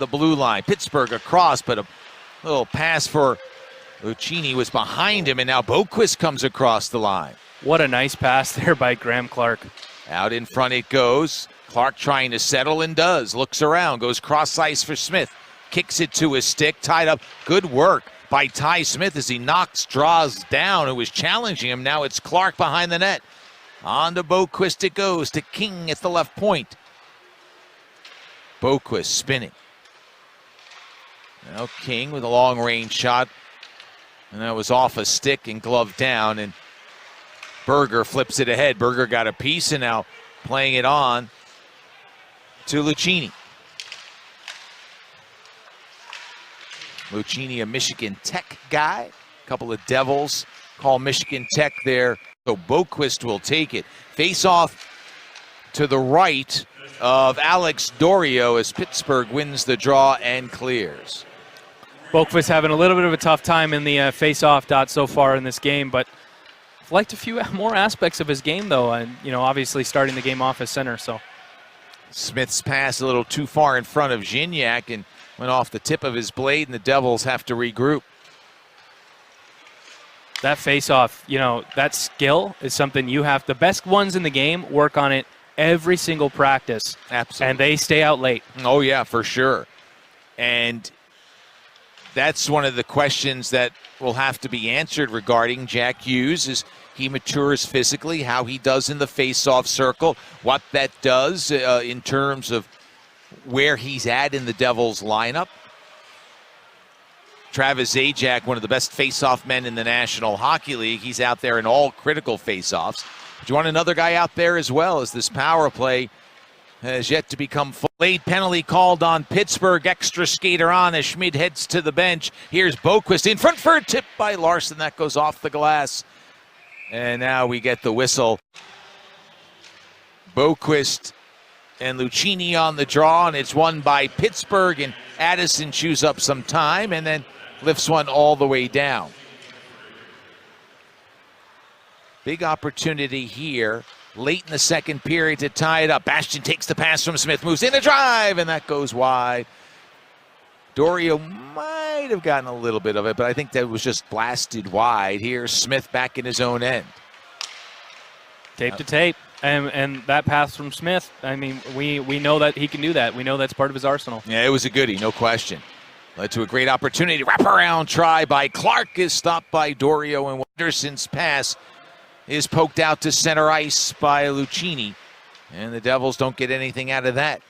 the blue line. Pittsburgh across, but a little pass for Lucchini was behind him, and now Boqvist comes across the line. What a nice pass there by Graham Clark. Out in front it goes. Clark trying to settle and does. Looks around, goes cross ice for Smith. Kicks it to his stick, tied up. Good work by Ty Smith as he knocks Draws down, who was challenging him. Now it's Clark behind the net. On to Boqvist it goes, to King at the left point. Boqvist spinning. Now King with a long-range shot. And that was off a stick and gloved down, and Berger flips it ahead. Berger got a piece and now playing it on to Lucchini. Lucchini, a Michigan Tech guy. A couple of Devils call Michigan Tech there. So Boqvist will take it. Face off to the right of Alex Dorio as Pittsburgh wins the draw and clears. Boqvist having a little bit of a tough time in the face-off dot so far in this game, but I've liked a few more aspects of his game, though, and obviously starting the game off as center. So Smith's pass a little too far in front of Gignac and went off the tip of his blade, and the Devils have to regroup. That face-off, that skill is something you have. The best ones in the game work on it every single practice. Absolutely. And they stay out late. Oh, yeah, for sure. And that's one of the questions that will have to be answered regarding Jack Hughes as he matures physically, how he does in the face-off circle, what that does in terms of where he's at in the Devils lineup. Travis Zajac, one of the best face-off men in the National Hockey League. He's out there in all critical face-offs. But you want another guy out there as well, as this power play has yet to become full. Late penalty called on Pittsburgh. Extra skater on as Schmid heads to the bench. Here's Boqvist in front for a tip by Larson. That goes off the glass. And now we get the whistle. Boqvist and Lucchini on the draw, and it's won by Pittsburgh. And Addison chews up some time and then lifts one all the way down. Big opportunity here. Late in the second period to tie it up. Bastian takes the pass from Smith, moves in a drive, and that goes wide. Dorio might have gotten a little bit of it, but I think that was just blasted wide. Here's Smith back in his own end. Tape to tape. And that pass from Smith, I mean, we know that he can do that. We know that's part of his arsenal. Yeah, it was a goodie, no question. Led to a great opportunity. Wraparound try by Clark is stopped by Dorio, and Anderson's pass is poked out to center ice by Lucchini, and the Devils don't get anything out of that.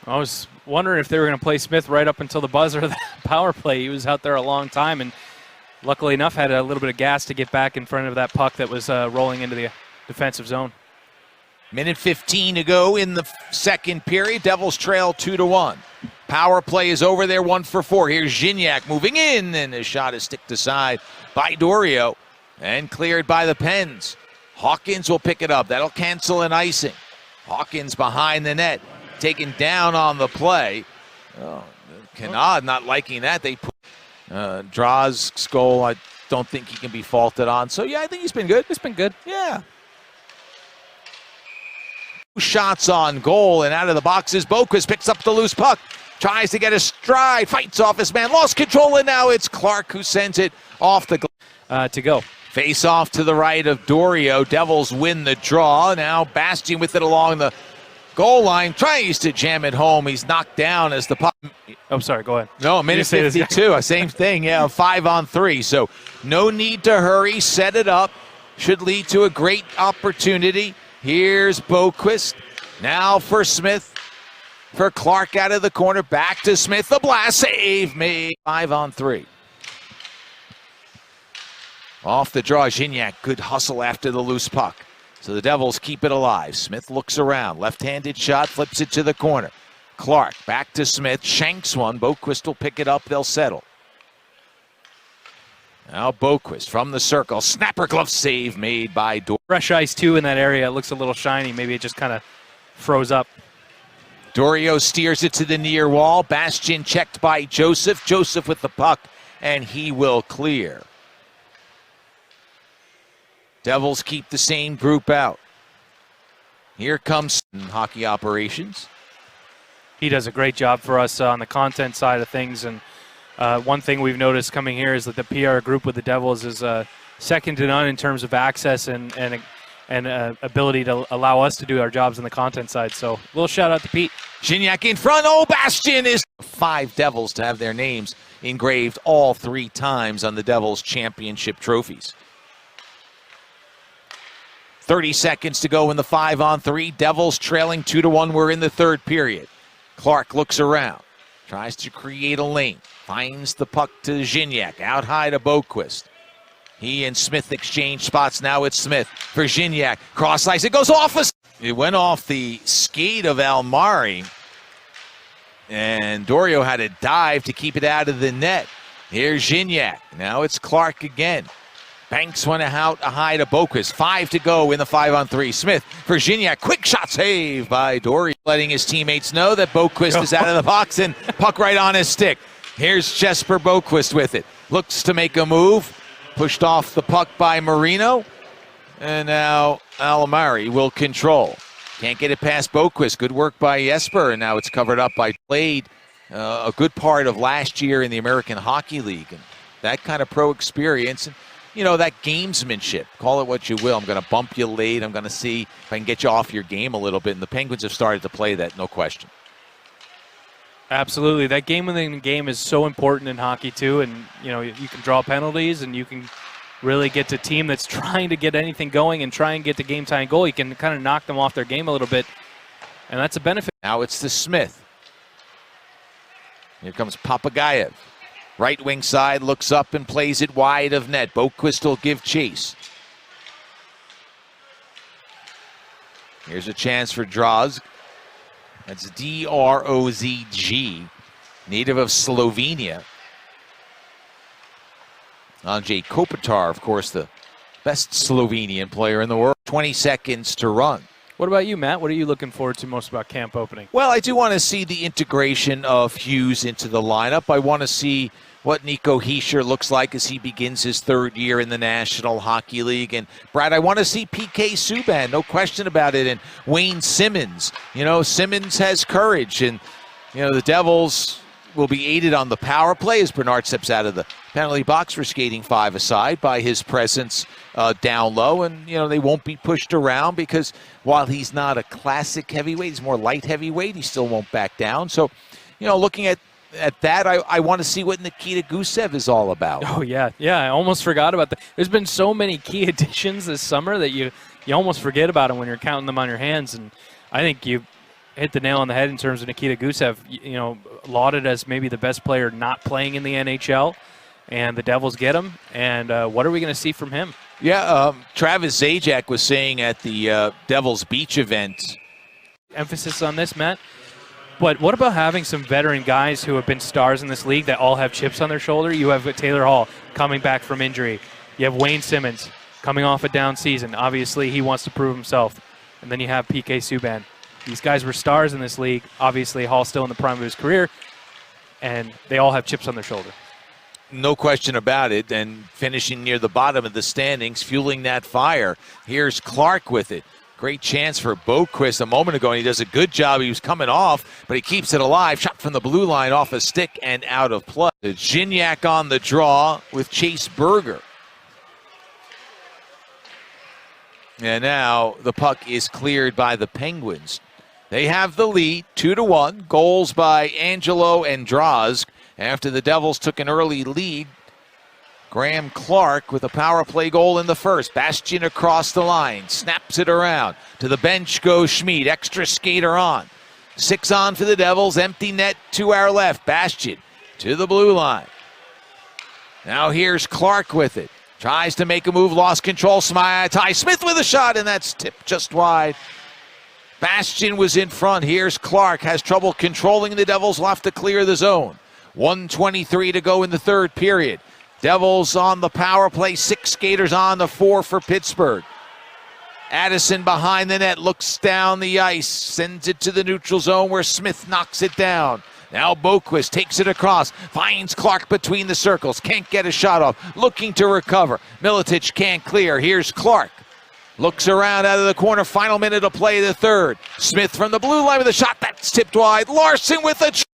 I was wondering if they were going to play Smith right up until the buzzer of the power play. He was out there a long time, and luckily enough had a little bit of gas to get back in front of that puck that was rolling into the defensive zone. Minute 15 to go in the second period. Devils trail 2-1. Power play is over there, 1 for 4. Here's Gignac moving in, and the shot is sticked aside by Dorio. And cleared by the Pens. Hawkins will pick it up. That'll cancel an icing. Hawkins behind the net. Taken down on the play. Oh, Canard not liking that. They put Draws' goal. I don't think he can be faulted on. So, yeah, I think he's been good. It's been good. Yeah. Shots on goal, and out of the boxes, Boqvist picks up the loose puck. Tries to get a stride. Fights off his man. Lost control, and now it's Clark who sends it off the to go. Face off to the right of Dorio. Devils win the draw. Now Bastian with it along the goal line. Tries to jam it home. He's knocked down as the puck. Oh, sorry. Go ahead. No, minute 52. Same thing. Yeah, 5-on-3. So no need to hurry. Set it up. Should lead to a great opportunity. Here's Boqvist. Now for Smith. For Clark out of the corner. Back to Smith. The blast save made. 5-on-3. Off the draw, Gignac, good hustle after the loose puck. So the Devils keep it alive. Smith looks around, left-handed shot, flips it to the corner. Clark back to Smith, shanks one. Boqvist will pick it up, they'll settle. Now Boqvist from the circle, snapper glove save made by Dorio. Fresh ice too in that area, it looks a little shiny. Maybe it just kind of froze up. Dorio steers it to the near wall. Bastian checked by Joseph. Joseph with the puck, and he will clear. Devils keep the same group out. Here comes hockey operations. he does a great job for us on the content side of things. And one thing we've noticed coming here is that the PR group with the Devils is second to none in terms of access and ability to allow us to do our jobs on the content side. So a little shout out to Pete. Gignac in front. Oh, Bastian is 5 Devils to have their names engraved all 3 times on the Devils championship trophies. 30 seconds to go in the 5-on-3. Devils trailing 2-1. We're in the third period. Clark looks around, tries to create a lane, finds the puck to Gignac, out high to Boqvist. He and Smith exchange spots. Now it's Smith for Gignac. Cross ice. It goes off. It went off the skate of Almari. And Dorio had to dive to keep it out of the net. Here's Gignac. Now it's Clark again. Banks went out high to Boqvist. 5 to go in the 5-on-3. Smith for Gignac. Quick shot save by Dorio. Letting his teammates know that Boqvist is out of the box and puck right on his stick. Here's Jepser Boqvist with it. Looks to make a move. Pushed off the puck by Marino. And now Almari will control. Can't get it past Boqvist. Good work by Jepser. And now it's covered up by played a good part of last year in the American Hockey League. And that kind of pro experience. And, you know, that gamesmanship. Call it what you will. I'm going to bump you late. I'm going to see if I can get you off your game a little bit. And the Penguins have started to play that, no question. Absolutely. That game-winning game is so important in hockey, too. And, you know, you can draw penalties and you can really get to a team that's trying to get anything going and try and get the game-tying goal. You can kind of knock them off their game a little bit, and that's a benefit. Now it's to Smith. Here comes Papagayev. Right wing side, looks up and plays it wide of net. Boqvist will give chase. Here's a chance for Drozg. That's D-R-O-Z-G, native of Slovenia. Andrzej Kopitar, of course, the best Slovenian player in the world. 20 seconds to run. What about you, Matt? What are you looking forward to most about camp opening? Well, I do want to see the integration of Hughes into the lineup. I want to see what Nico Hischier looks like as he begins his third year in the National Hockey League. And, Brad, I want to see PK Subban, no question about it, and Wayne Simmons. You know, Simmons has courage, and, you know, the Devils will be aided on the power play as Bernard steps out of the penalty box for skating 5 aside by his presence down low. And, you know, they won't be pushed around because while he's not a classic heavyweight, he's more light heavyweight, he still won't back down. So, you know, looking at that, I want to see what Nikita Gusev is all about. Oh, yeah. Yeah, I almost forgot about that. There's been so many key additions this summer that you almost forget about them when you're counting them on your hands. And I think you hit the nail on the head in terms of Nikita Gusev, you know, lauded as maybe the best player not playing in the NHL. And the Devils get him. And what are we going to see from him? Yeah, Travis Zajac was saying at the Devils Beach event. Emphasis on this, Matt. But what about having some veteran guys who have been stars in this league that all have chips on their shoulder? You have Taylor Hall coming back from injury. You have Wayne Simmons coming off a down season. Obviously, he wants to prove himself. And then you have PK Subban. These guys were stars in this league. Obviously, Hall's still in the prime of his career. And they all have chips on their shoulder. No question about it. And finishing near the bottom of the standings, fueling that fire. Here's Clark with it. Great chance for Boqvist a moment ago, and he does a good job. He was coming off, but he keeps it alive. Shot from the blue line off a stick and out of play. Gignac on the draw with Chase Berger. And now the puck is cleared by the Penguins. They have the lead, 2-1. Goals by Angelo and Drozg. After the Devils took an early lead, Graham Clark with a power play goal in the first. Bastian across the line, snaps it around. To the bench goes Schmid, extra skater on. 6 on for the Devils, empty net to our left. Bastian to the blue line. Now here's Clark with it. Tries to make a move, lost control. Ty Smith with a shot, and that's tipped just wide. Bastian was in front. Here's Clark, has trouble controlling the Devils. Will have to clear the zone. 1:23 to go in the third period. Devils on the power play, 6 skaters on the 4 for Pittsburgh. Addison behind the net, looks down the ice, sends it to the neutral zone where Smith knocks it down. Now Boqvist takes it across, finds Clark between the circles, can't get a shot off, looking to recover. Miletich can't clear, here's Clark. Looks around out of the corner. Final minute to play the third. Smith from the blue line with a shot that's tipped wide. Larson with a